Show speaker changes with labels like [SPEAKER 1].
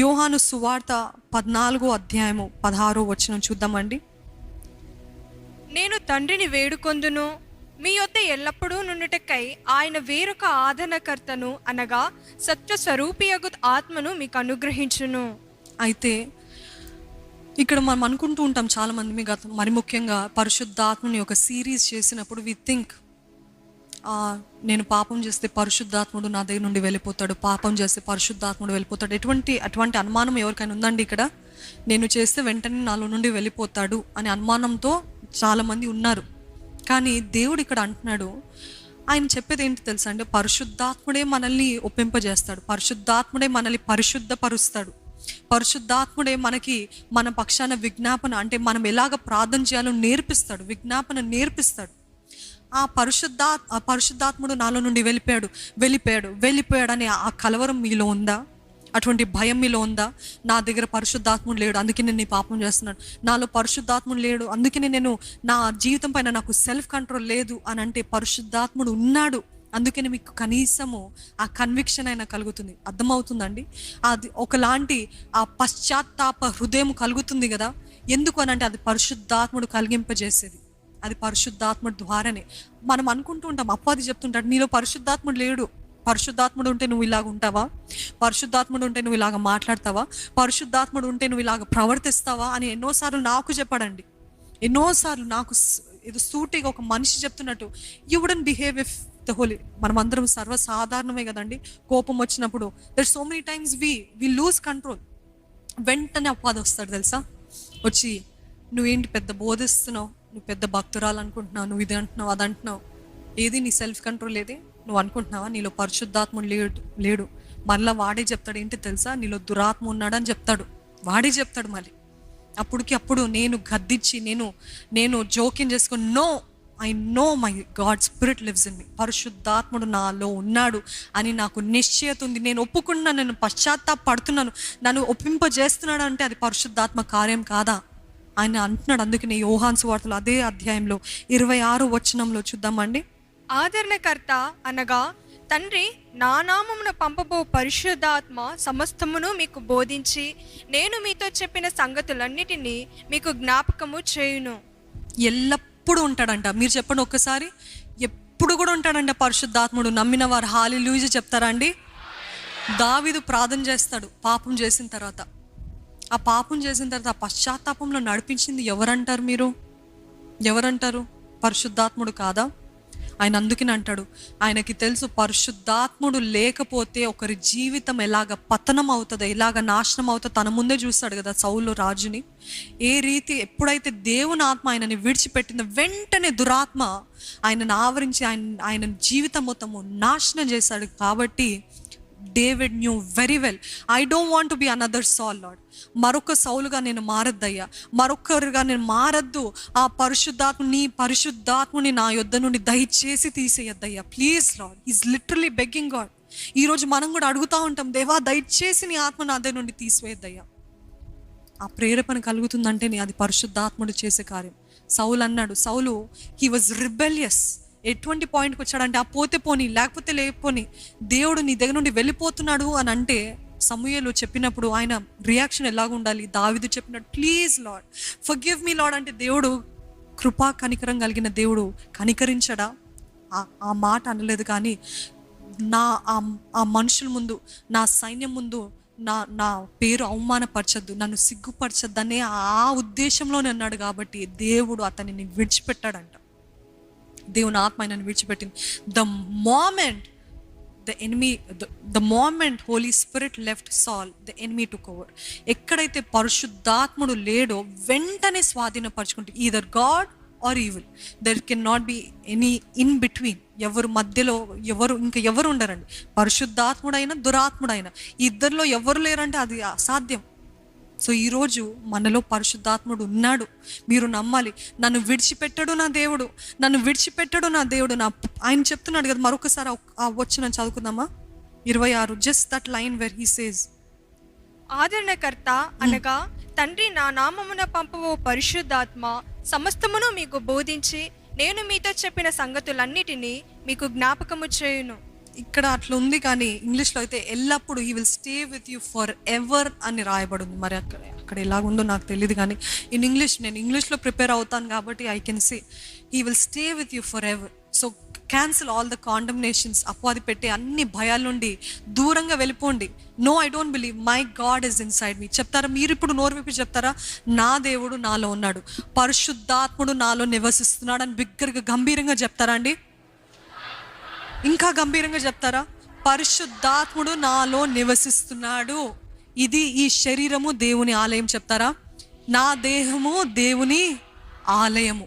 [SPEAKER 1] యోహాను సువార్త 14వ అధ్యాయము 16వ వచనం చూద్దామండి.
[SPEAKER 2] నేను తండ్రిని వేడుకొందును, మీ యొద్ద ఎల్లప్పుడూ నుండుటకై ఆయన వేరొక ఆదరణకర్తను అనగా సత్య స్వరూపియగు ఆత్మను మీకు అనుగ్రహించును.
[SPEAKER 1] అయితే ఇక్కడ మనం అనుకుంటూ ఉంటాం చాలామంది, మీ మరి ముఖ్యంగా పరిశుద్ధాత్మని ఒక సిరీస్ చేసినప్పుడు వి థింక్ నేను పాపం చేస్తే పరిశుద్ధాత్ముడు నా దగ్గర నుండి వెళ్ళిపోతాడు, పాపం చేస్తే పరిశుద్ధాత్ముడు వెళ్ళిపోతాడు. అటువంటి అనుమానం ఎవరికైనా ఉందండి? ఇక్కడ నేను చేస్తే వెంటనే నాలో నుండి వెళ్ళిపోతాడు అనే అనుమానంతో చాలామంది ఉన్నారు. కానీ దేవుడు ఇక్కడ అంటున్నాడు, ఆయన చెప్పేది ఏంటి తెలుసా అండి? పరిశుద్ధాత్ముడే మనల్ని ఒప్పింపజేస్తాడు, పరిశుద్ధాత్ముడే మనల్ని పరిశుద్ధపరుస్తాడు, పరిశుద్ధాత్ముడే మనకి మన పక్షాన విజ్ఞాపన, అంటే మనం ఎలాగ ప్రార్థన చేయాలో నేర్పిస్తాడు, విజ్ఞాపన నేర్పిస్తాడు. ఆ పరిశుద్ధాత్ముడు నాలో నుండి వెళ్ళిపోయాడు అనే ఆ కలవరం మీలో ఉందా? అటువంటి భయం మీలో ఉందా? నా దగ్గర పరిశుద్ధాత్ముడు లేడు, అందుకే నేను ఈ పాపం చేస్తున్నాను, నాలో పరిశుద్ధాత్ముడు లేడు, అందుకనే నేను నా జీవితం పైన నాకు సెల్ఫ్ కంట్రోల్ లేదు అని అంటే పరిశుద్ధాత్ముడు ఉన్నాడు, అందుకని మీకు కనీసము ఆ కన్విక్షన్ అయినా కలుగుతుంది. అర్థమవుతుందండి? అది ఒకలాంటి ఆ పశ్చాత్తాప హృదయం కలుగుతుంది కదా. ఎందుకు అని అంటే అది పరిశుద్ధాత్ముడు కలిగింపజేసేది, అది పరిశుద్ధాత్ముడు ద్వారానే. మనం అనుకుంటూ ఉంటాం, అపవాది చెప్తుంటాడు నీలో పరిశుద్ధాత్ముడు లేడు, పరిశుద్ధాత్ముడు ఉంటే నువ్వు ఇలాగ ఉంటావా, పరిశుద్ధాత్ముడు ఉంటే నువ్వు ఇలాగ మాట్లాడతావా, పరిశుద్ధాత్ముడు ఉంటే నువ్వు ఇలాగ ప్రవర్తిస్తావా అని ఎన్నోసార్లు నాకు చెప్పాడండి. ఎన్నోసార్లు నాకు ఇది సూటిగా ఒక మనిషి చెప్తున్నట్టు, you wouldn't behave if the holy. మనం అందరం సర్వసాధారణమే కదండి. కోపం వచ్చినప్పుడు there so many times we lose control. వెంటనే అపవాది వస్తాడు తెలుసా, వచ్చి నువ్వేంటి పెద్ద బోధిస్తున్నావు, నువ్వు పెద్ద భక్తురాలు అనుకుంటున్నావు, నువ్వు ఇది అంటున్నావు అది అంటున్నావు, ఏది నీ సెల్ఫ్ కంట్రోల్ ఏది, నువ్వు అనుకుంటున్నావా నీలో పరిశుద్ధాత్ముడు లేడు. మళ్ళీ వాడే చెప్తాడు ఏంటి తెలుసా, నీలో దురాత్మ ఉన్నాడు అని చెప్తాడు, వాడే చెప్తాడు. మళ్ళీ అప్పుడు నేను గద్దించి నేను జోక్యం చేసుకుని, no, I know my God spirit lives in me, పరిశుద్ధాత్ముడు నాలో ఉన్నాడు అని నాకు నిశ్చయత ఉంది, నేను ఒప్పుకున్నాను, నేను పశ్చాత్తాపడుతున్నాను, నన్ను ఒప్పింపజేస్తున్నాడు అంటే అది పరిశుద్ధాత్మ కార్యం కాదా ఆయన అంటున్నాడు. అందుకని యోహాను సువార్తలో అదే అధ్యాయంలో 26వ వచనంలో చూద్దామండి.
[SPEAKER 2] ఆదరణకర్త అనగా తండ్రి నా నామమున పంపబో పరిశుద్ధాత్మ సమస్తమును మీకు బోధించి నేను మీతో చెప్పిన సంగతులన్నిటినీ మీకు జ్ఞాపకము చేయును.
[SPEAKER 1] ఎల్లప్పుడూ ఉంటాడంట. మీరు చెప్పండి ఒక్కసారి, ఎప్పుడు కూడా ఉంటాడంట పరిశుద్ధాత్ముడు. నమ్మిన వారు హల్లెలూయా చెప్తారా అండి? దావీదు ప్రార్థన చేస్తాడు పాపం చేసిన తర్వాత. ఆ పాపం చేసిన తర్వాత ఆ పశ్చాత్తాపంలో నడిపించింది ఎవరంటారు? మీరు ఎవరంటారు? పరిశుద్ధాత్ముడు కాదా? ఆయన అందుకని అంటాడు, ఆయనకి తెలుసు పరిశుద్ధాత్ముడు లేకపోతే ఒకరి జీవితం ఎలాగ పతనం అవుతుందో, ఎలాగ నాశనం అవుతుందో తన ముందే చూస్తాడు కదా సౌలు రాజుని. ఏ రీతి ఎప్పుడైతే దేవుని ఆత్మ ఆయనని విడిచిపెట్టిందో వెంటనే దురాత్మ ఆయనను ఆవరించి ఆయన జీవితం మొత్తము నాశనం చేశాడు. కాబట్టి David new very well, I don't want to be another సాల్ లార్డ్. మరొక సౌలుగా నేను మారద్దయ్యా, మరొకరుగా నేను మారద్దు. ఆ నీ పరిశుద్ధాత్ముని నా యొద్ద నుండి దయచేసి తీసేయద్దయ్యా, please Lord. Is literally begging God. ఈరోజు మనం కూడా అడుగుతూ ఉంటాం, దేవా దయచేసి నీ ఆత్మ నా దగ్గర నుండి తీసివేయద్దయ్యా. ఆ ప్రేరేపణ కలుగుతుందంటే అది పరిశుద్ధాత్ముడు చేసే కార్యం. సౌలు అన్నాడు, సౌలు హీ వాజ్ రిబెలియస్. ఎటువంటి పాయింట్కి వచ్చాడంటే ఆ పోతే పోని లేకపోతే లేకపోని దేవుడు నీ దగ్గర నుండి వెళ్ళిపోతున్నాడు అని అంటే సమూయేలు చెప్పినప్పుడు ఆయన రియాక్షన్ ఎలాగ ఉండాలి? దావీదు చెప్పినట్టు please lord forgive me lord అంటే దేవుడు కృపా కనికరం కలిగిన దేవుడు కనికరించడా? ఆ మాట అనలేదు. కానీ ఆ మనుషుల ముందు, నా సైన్యం ముందు నా పేరు అవమానపరచద్దు, నన్ను సిగ్గుపరచద్దు అనే ఆ ఉద్దేశంలోనే అన్నాడు. కాబట్టి దేవుడు అతనిని విడిచిపెట్టాడంట. దేవుని ఆత్మ ఆయనను విడిచిపెట్టింది. The moment Holy Spirit left Saul, the enemy took over. ఎక్కడైతే పరిశుద్ధాత్ముడు లేడో వెంటనే స్వాధీనపరచుకుంటే either God or evil, there can not be any in between. ఎవరు మధ్యలో ఎవరు ఉండరండి. పరిశుద్ధాత్ముడైనా దురాత్ముడైనా ఇద్దరిలో ఎవరు లేరంటే అది అసాధ్యం. సో ఈరోజు మనలో పరిశుద్ధాత్ముడు ఉన్నాడు. మీరు నమ్మాలి. నన్ను విడిచిపెట్టడు నా దేవుడు, నన్ను విడిచిపెట్టడు నా దేవుడు. ఆయన చెప్తున్నాడు కదా. మరొకసారి వచ్చిన చదువుకుందామా 26, just that line where he says,
[SPEAKER 2] ఆదరణకర్త అనగా తండ్రి నా నామమున పంపవో పరిశుద్ధాత్మ సమస్తమును మీకు బోధించి నేను మీతో చెప్పిన సంగతులన్నిటినీ మీకు జ్ఞాపకము చేయును.
[SPEAKER 1] ఇక్కడ అట్లా ఉంది, కానీ ఇంగ్లీష్లో అయితే ఎల్లప్పుడూ he will stay with you for ever అని రాయబడి ఉంది. మరి అక్కడ అక్కడ ఎలాగుందో నాకు తెలియదు, కానీ ఇన్ ఇంగ్లీష్ నేను ఇంగ్లీష్లో ప్రిపేర్ అవుతాను కాబట్టి I can see he will stay with you for ever. So cancel all the condemnations, అపవాది పెట్టే అన్ని భయాల నుండి దూరంగా వెళ్ళిపోండి. No, I don't believe, my God is inside me చెప్తారా? మీరు ఇప్పుడు నోరు విప్పి చెప్తారా? నా దేవుడు నాలో ఉన్నాడు, పరిశుద్ధాత్ముడు నాలో నివసిస్తున్నాడు అని బిగ్గరగా గంభీరంగా చెప్తారా అండి? ఇంకా గంభీరంగా చెప్తారా? పరిశుద్ధాత్ముడు నాలో నివసిస్తున్నాడు, ఇది ఈ శరీరము దేవుని ఆలయం చెప్తారా? నా దేహము దేవుని ఆలయము.